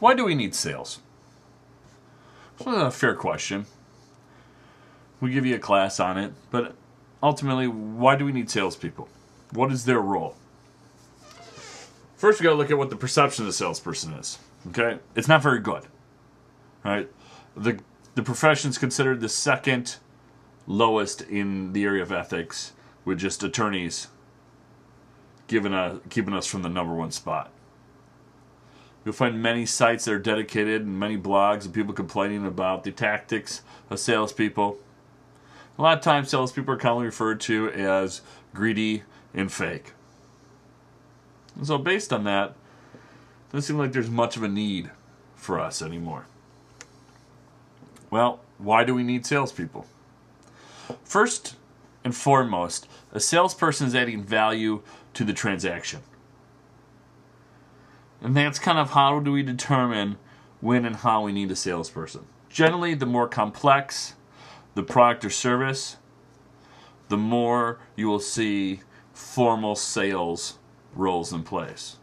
Why do we need sales? It's a fair question. We give you a class on it, but ultimately, why do we need salespeople? What is their role? First, we got to look at what the perception of the salesperson is. Okay, it's not very good, right? The profession is considered the second lowest in the area of ethics, with just attorneys keeping us from the number one spot. You'll find many sites that are dedicated and many blogs of people complaining about the tactics of salespeople. A lot of times, salespeople are commonly referred to as greedy and fake. And so based on that, it doesn't seem like there's much of a need for us anymore. Well, why do we need salespeople? First and foremost, a salesperson is adding value to the transaction. And that's kind of how do we determine when and how we need a salesperson. Generally, the more complex the product or service, the more you will see formal sales roles in place.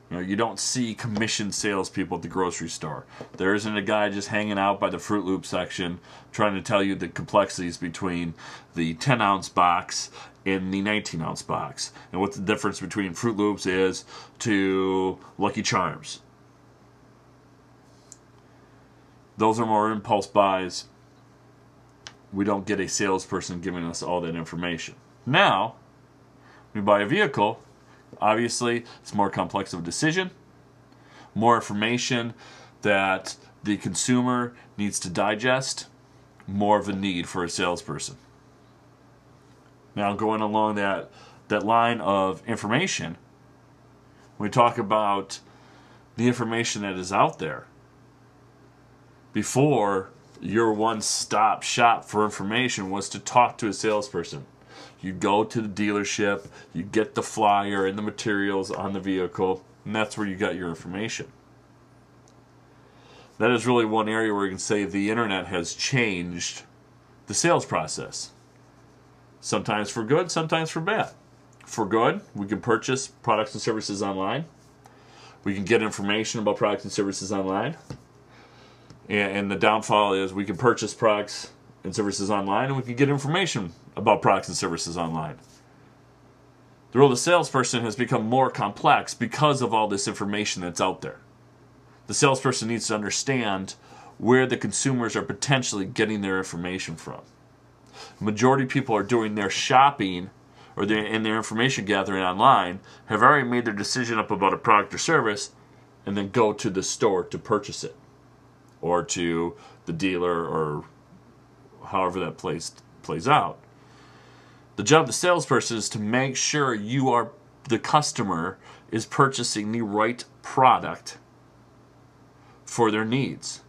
You know, you don't see commissioned salespeople at the grocery store. There isn't a guy just hanging out by the Fruit Loop section trying to tell you the complexities between the 10-ounce box and the 19-ounce box, and what the difference between Fruit Loops is to Lucky Charms. Those are more impulse buys. We don't get a salesperson giving us all that information. Now, when we buy a vehicle, obviously it's more complex of a decision, more information that the consumer needs to digest, more of a need for a salesperson. Now, going along that line of information, when we talk about the information that is out there, before, your one-stop shop for information was to talk to a salesperson. You go to the dealership, you get the flyer and the materials on the vehicle, and that's where you got your information. That is really one area where you can say the internet has changed the sales process. Sometimes for good, sometimes for bad. For good, we can purchase products and services online. We can get information about products and services online. And the downfall is we can purchase products and services online, and we can get information about products and services online. The role of the salesperson has become more complex because of all this information that's out there. The salesperson needs to understand where the consumers are potentially getting their information from. The majority of people are doing their shopping or their information gathering online, have already made their decision up about a product or service, and then go to the store to purchase it, or to the dealer, or however that plays out. The job of the salesperson is to make sure the customer is purchasing the right product for their needs.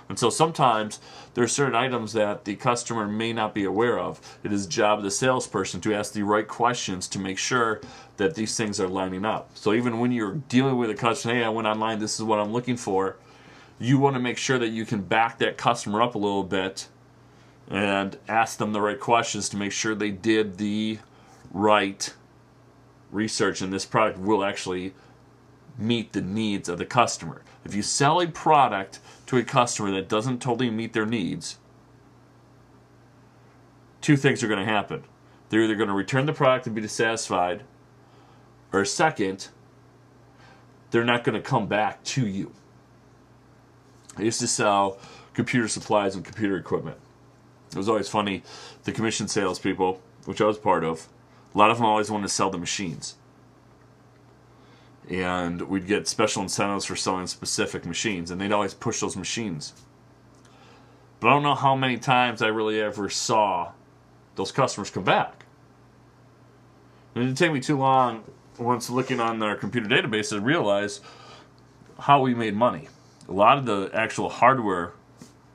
And so sometimes there are certain items that the customer may not be aware of. It is the job of the salesperson to ask the right questions to make sure that these things are lining up. So even when you're dealing with a customer, hey, I went online, this is what I'm looking for, you want to make sure that you can back that customer up a little bit and ask them the right questions to make sure they did the right research and this product will actually meet the needs of the customer. If you sell a product to a customer that doesn't totally meet their needs, two things are going to happen. They're either going to return the product and be dissatisfied, or second, they're not going to come back to you. I used to sell computer supplies and computer equipment. It was always funny, the commission salespeople, which I was part of, a lot of them always wanted to sell the machines. And we'd get special incentives for selling specific machines, and they'd always push those machines. But I don't know how many times I really ever saw those customers come back. And it didn't take me too long, once looking on their computer database, to realize how we made money. A lot of the actual hardware,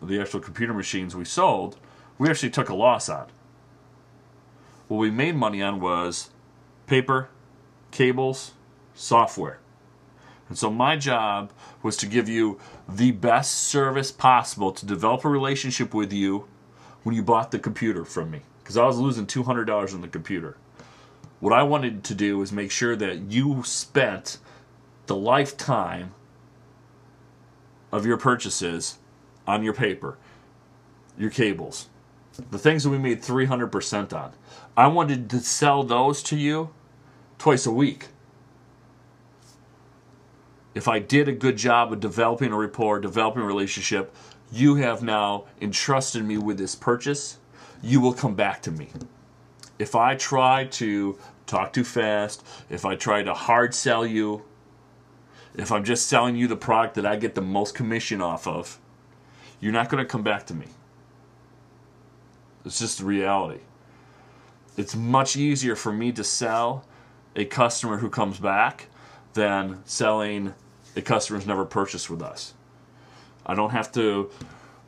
the actual computer machines we sold, we actually took a loss on. What we made money on was paper, cables, software. And so my job was to give you the best service possible to develop a relationship with you when you bought the computer from me. Because I was losing $200 on the computer. What I wanted to do was make sure that you spent the lifetime of your purchases on your paper, your cables, the things that we made 300% on. I wanted to sell those to you twice a week. If I did a good job of developing a rapport, developing a relationship, you have now entrusted me with this purchase, you will come back to me. If I try to talk too fast, if I try to hard sell you, if I'm just selling you the product that I get the most commission off of, you're not going to come back to me. It's just the reality. It's much easier for me to sell a customer who comes back than selling a customer who's never purchased with us. I don't have to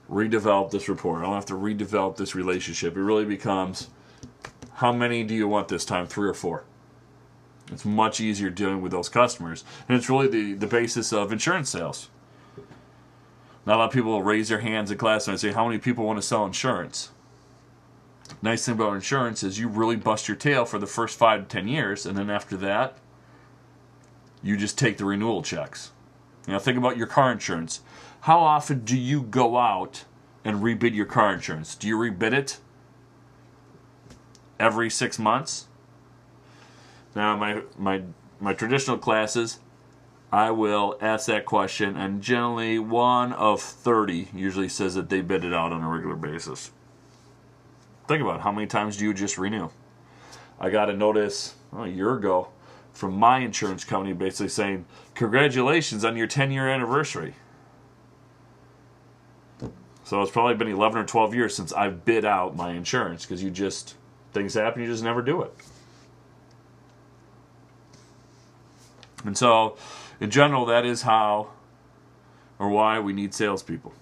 redevelop this rapport. I don't have to redevelop this relationship. It really becomes, how many do you want this time? 3 or 4. It's much easier dealing with those customers. And it's really the basis of insurance sales. Not a lot of people will raise their hands in class and say, how many people want to sell insurance? Nice thing about insurance is you really bust your tail for the first 5 to 10 years, and then after that, you just take the renewal checks. Think about your car insurance. How often do you go out and rebid your car insurance? Do you rebid it every 6 months? Now, my traditional classes, I will ask that question, and generally 1 of 30 usually says that they bid it out on a regular basis. Think about it. How many times do you just renew? I got a notice a year ago from my insurance company basically saying, congratulations on your 10-year anniversary. So it's probably been 11 or 12 years since I've bid out my insurance, because things happen, you just never do it. And so, in general, that is how or why we need salespeople.